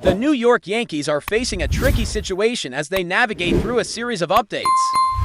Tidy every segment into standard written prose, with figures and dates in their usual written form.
The New York Yankees are facing a tricky situation as they navigate through a series of updates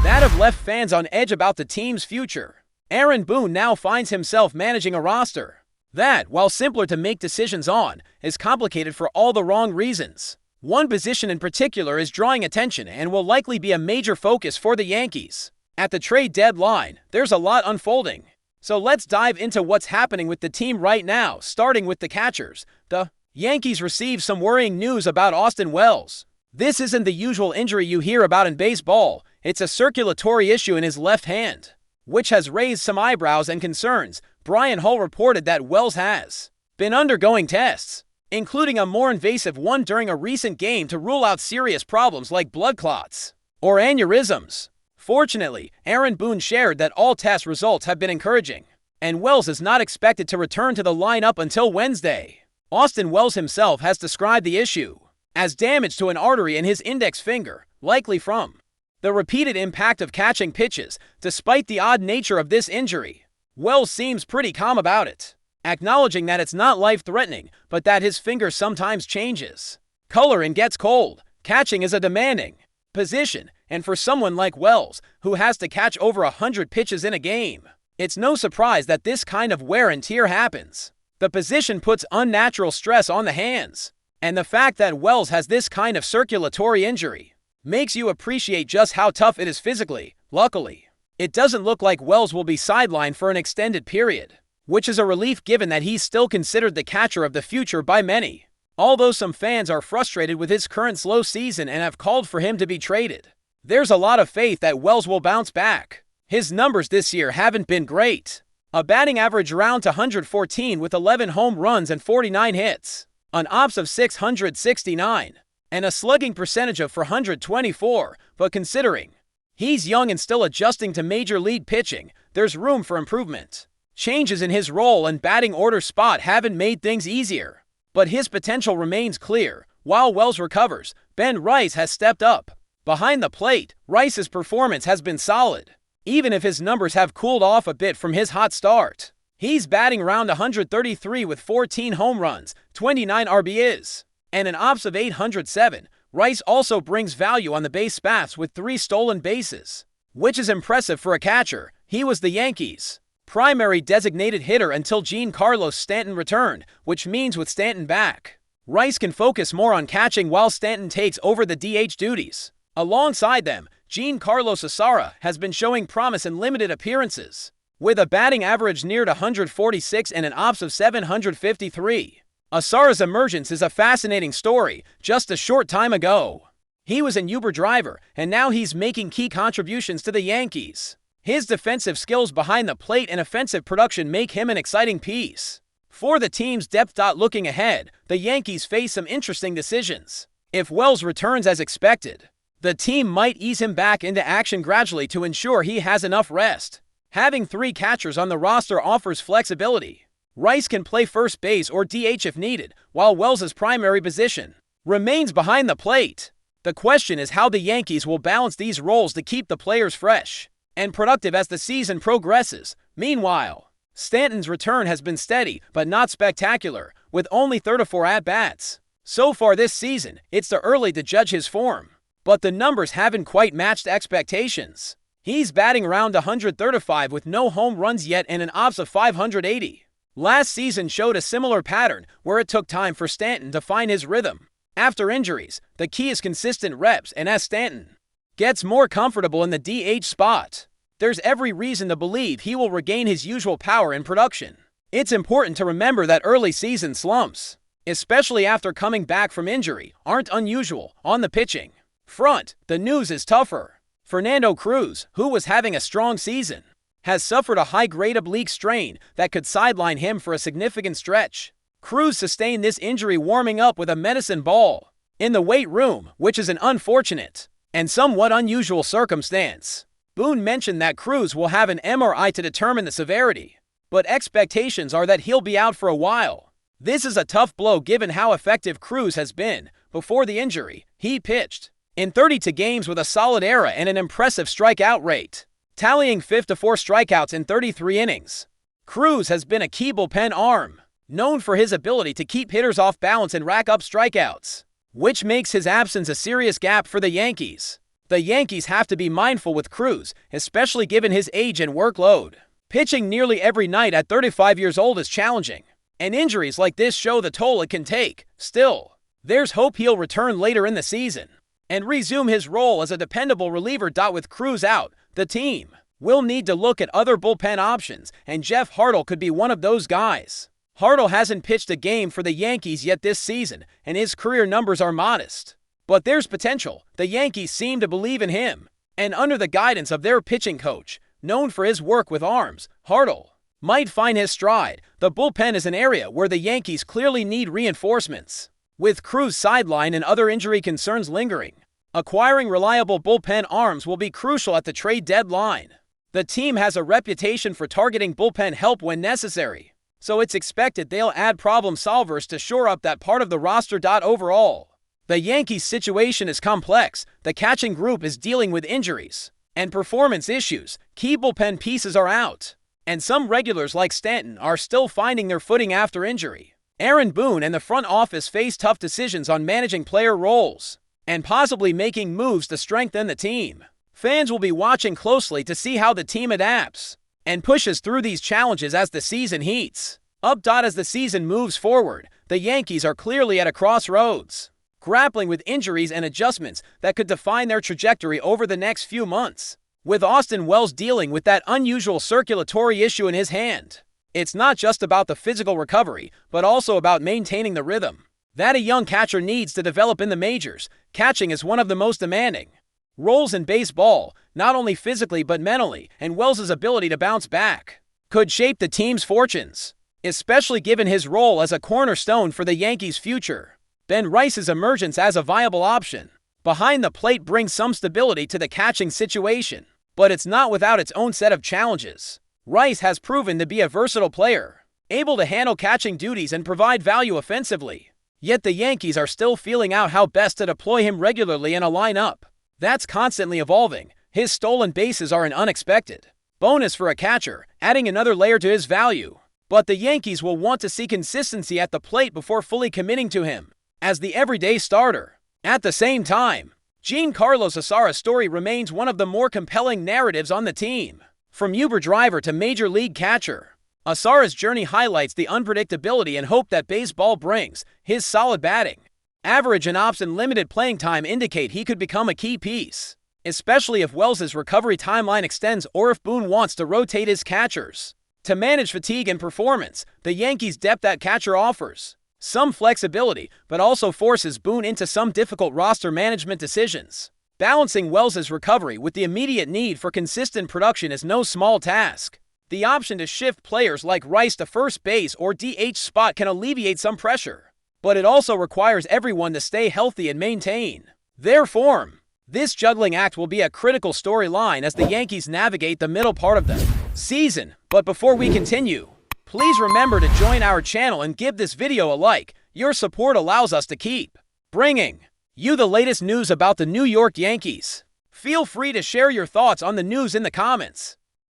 that have left fans on edge about the team's future. Aaron Boone now finds himself managing a roster that, while simpler to make decisions on, is complicated for all the wrong reasons. One position in particular is drawing attention and will likely be a major focus for the Yankees. At the trade deadline, there's a lot unfolding. So let's dive into what's happening with the team right now, starting with the catchers. The Yankees received some worrying news about Austin Wells. This isn't the usual injury you hear about in baseball. It's a circulatory issue in his left hand, which has raised some eyebrows and concerns. Brian Hull reported that Wells has been undergoing tests, including a more invasive one during a recent game to rule out serious problems like blood clots or aneurysms. Fortunately, Aaron Boone shared that all test results have been encouraging, and Wells is not expected to return to the lineup until Wednesday. Austin Wells himself has described the issue as damage to an artery in his index finger, likely from the repeated impact of catching pitches. Despite the odd nature of this injury, Wells seems pretty calm about it, acknowledging that it's not life-threatening, but that his finger sometimes changes color and gets cold. Catching is a demanding position, and for someone like Wells, who has to catch over 100 pitches in a game, it's no surprise that this kind of wear and tear happens. The position puts unnatural stress on the hands, and the fact that Wells has this kind of circulatory injury makes you appreciate just how tough it is physically. Luckily, it doesn't look like Wells will be sidelined for an extended period, which is a relief given that he's still considered the catcher of the future by many. Although some fans are frustrated with his current slow season and have called for him to be traded, there's a lot of faith that Wells will bounce back. His numbers this year haven't been great. A batting average around 114 with 11 home runs and 49 hits, an OPS of 669, and a slugging percentage of 424, but considering he's young and still adjusting to major league pitching, there's room for improvement. Changes in his role and batting order spot haven't made things easier, but his potential remains clear. While Wells recovers, Ben Rice has stepped up. Behind the plate, Rice's performance has been solid, even if his numbers have cooled off a bit from his hot start. He's batting around 133 with 14 home runs, 29 RBIs, and an OPS of 807. Rice also brings value on the base paths with 3 stolen bases, which is impressive for a catcher. He was the Yankees' primary designated hitter until Giancarlo Stanton returned, which means with Stanton back, Rice can focus more on catching while Stanton takes over the DH duties. Alongside them, Giancarlo Stanton has been showing promise in limited appearances, with a batting average near 146 and an OPS of 753. Stanton's emergence is a fascinating story. Just a short time ago, he was an Uber driver, and now he's making key contributions to the Yankees. His defensive skills behind the plate and offensive production make him an exciting piece for the team's depth. Looking ahead, the Yankees face some interesting decisions. If Wells returns as expected, the team might ease him back into action gradually to ensure he has enough rest. Having 3 catchers on the roster offers flexibility. Rice can play first base or DH if needed, while Wells' primary position remains behind the plate. The question is how the Yankees will balance these roles to keep the players fresh and productive as the season progresses. Meanwhile, Stanton's return has been steady but not spectacular, with only 34 at-bats. So far this season, it's too early to judge his form, but the numbers haven't quite matched expectations. He's batting around 135 with no home runs yet and an OPS of 580. Last season showed a similar pattern where it took time for Stanton to find his rhythm. After injuries, the key is consistent reps, and as Stanton gets more comfortable in the DH spot, there's every reason to believe he will regain his usual power and production. It's important to remember that early season slumps, especially after coming back from injury, aren't unusual. On the pitching front, the news is tougher. Fernando Cruz, who was having a strong season, has suffered a high-grade oblique strain that could sideline him for a significant stretch. Cruz sustained this injury warming up with a medicine ball in the weight room, which is an unfortunate and somewhat unusual circumstance. Boone mentioned that Cruz will have an MRI to determine the severity, but expectations are that he'll be out for a while. This is a tough blow given how effective Cruz has been. Before the injury, he pitched in 32 games with a solid ERA and an impressive strikeout rate, tallying 54 strikeouts in 33 innings. Cruz has been a key bullpen arm, known for his ability to keep hitters off balance and rack up strikeouts. which makes his absence a serious gap for the Yankees. The Yankees have to be mindful with Cruz, especially given his age and workload. Pitching nearly every night at 35 years old is challenging, and injuries like this show the toll it can take. Still, there's hope he'll return later in the season and resume his role as a dependable reliever. With Cruz out, the team will need to look at other bullpen options, and Jeff Hartle could be one of those guys. Hartle hasn't pitched a game for the Yankees yet this season, and his career numbers are modest. But there's potential. The Yankees seem to believe in him, and under the guidance of their pitching coach, known for his work with arms, Hartle might find his stride. The bullpen is an area where the Yankees clearly need reinforcements. With Cruz sidelined and other injury concerns lingering, acquiring reliable bullpen arms will be crucial at the trade deadline. The team has a reputation for targeting bullpen help when necessary, so it's expected they'll add problem solvers to shore up that part of the roster. Overall, the Yankees' situation is complex. The catching group is dealing with injuries and performance issues. Key bullpen pieces are out, and some regulars like Stanton are still finding their footing after injury. Aaron Boone and the front office face tough decisions on managing player roles and possibly making moves to strengthen the team. Fans will be watching closely to see how the team adapts and pushes through these challenges as the season heats up. As the season moves forward, the Yankees are clearly at a crossroads, grappling with injuries and adjustments that could define their trajectory over the next few months. With Austin Wells dealing with that unusual circulatory issue in his hand, it's not just about the physical recovery, but also about maintaining the rhythm that a young catcher needs to develop in the majors. Catching is one of the most demanding roles in baseball, not only physically but mentally, and Wells' ability to bounce back could shape the team's fortunes, especially given his role as a cornerstone for the Yankees' future. Ben Rice's emergence as a viable option behind the plate brings some stability to the catching situation, but it's not without its own set of challenges. Rice has proven to be a versatile player, able to handle catching duties and provide value offensively. Yet the Yankees are still feeling out how best to deploy him regularly in a lineup that's constantly evolving. His stolen bases are an unexpected bonus for a catcher, adding another layer to his value. But the Yankees will want to see consistency at the plate before fully committing to him as the everyday starter. At the same time, Giancarlo Stanton's story remains one of the more compelling narratives on the team. From Uber driver to major league catcher, Stanton's journey highlights the unpredictability and hope that baseball brings. His solid batting average and option limited playing time indicate he could become a key piece, especially if Wells' recovery timeline extends or if Boone wants to rotate his catchers to manage fatigue and performance. The Yankees' depth at catcher offers some flexibility, but also forces Boone into some difficult roster management decisions. Balancing Wells' recovery with the immediate need for consistent production is no small task. The option to shift players like Rice to first base or DH spot can alleviate some pressure, but it also requires everyone to stay healthy and maintain their form. This juggling act will be a critical storyline as the Yankees navigate the middle part of the season. But before we continue, please remember to join our channel and give this video a like. Your support allows us to keep bringing you the latest news about the New York Yankees. Feel free to share your thoughts on the news in the comments.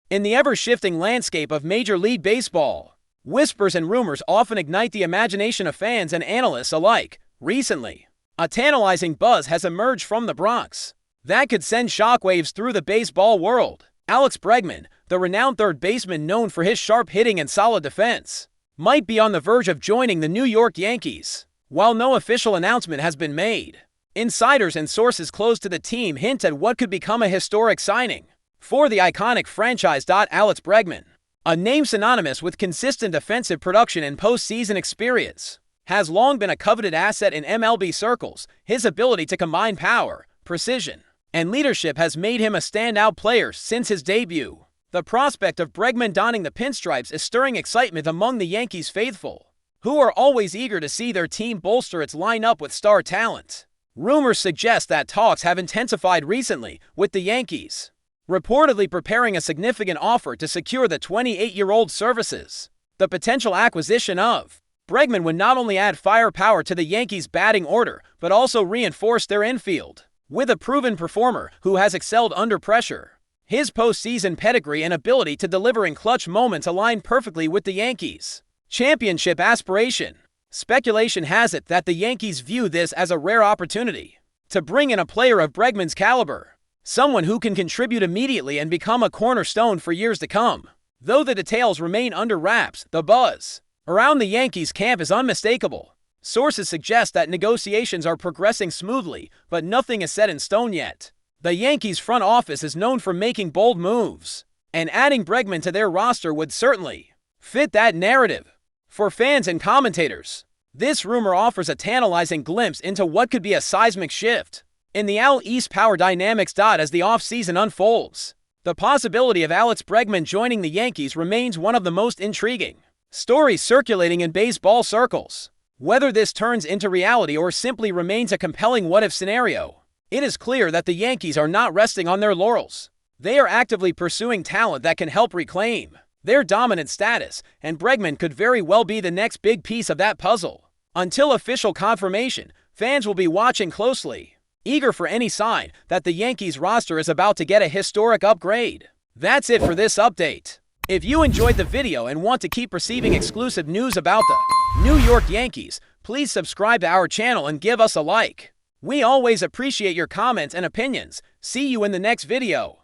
In the ever-shifting landscape of Major League Baseball, whispers and rumors often ignite the imagination of fans and analysts alike. Recently, a tantalizing buzz has emerged from the Bronx that could send shockwaves through the baseball world. Alex Bregman, the renowned third baseman known for his sharp hitting and solid defense, might be on the verge of joining the New York Yankees. While no official announcement has been made, insiders and sources close to the team hint at what could become a historic signing for the iconic franchise. Alex Bregman, a name synonymous with consistent offensive production and postseason experience, has long been a coveted asset in MLB circles. His ability to combine power, precision, and leadership has made him a standout player since his debut. The prospect of Bregman donning the pinstripes is stirring excitement among the Yankees faithful, who are always eager to see their team bolster its lineup with star talent. Rumors suggest that talks have intensified recently, with the Yankees reportedly preparing a significant offer to secure the 28-year-old services. The potential acquisition of Bregman would not only add firepower to the Yankees' batting order, but also reinforce their infield with a proven performer who has excelled under pressure. His postseason pedigree and ability to deliver in clutch moments align perfectly with the Yankees' championship aspiration. Speculation has it that the Yankees view this as a rare opportunity to bring in a player of Bregman's caliber, someone who can contribute immediately and become a cornerstone for years to come. Though the details remain under wraps, the buzz around the Yankees camp is unmistakable. Sources suggest that negotiations are progressing smoothly, but nothing is set in stone yet. The Yankees front office is known for making bold moves, and adding Bregman to their roster would certainly fit that narrative. For fans and commentators, this rumor offers a tantalizing glimpse into what could be a seismic shift in the AL East power dynamics. As the offseason unfolds, the possibility of Alex Bregman joining the Yankees remains one of the most intriguing stories circulating in baseball circles. Whether this turns into reality or simply remains a compelling what-if scenario, it is clear that the Yankees are not resting on their laurels. They are actively pursuing talent that can help reclaim their dominant status, and Bregman could very well be the next big piece of that puzzle. Until official confirmation, fans will be watching closely, eager for any sign that the Yankees roster is about to get a historic upgrade. That's it for this update. If you enjoyed the video and want to keep receiving exclusive news about the New York Yankees, please subscribe to our channel and give us a like. We always appreciate your comments and opinions. See you in the next video.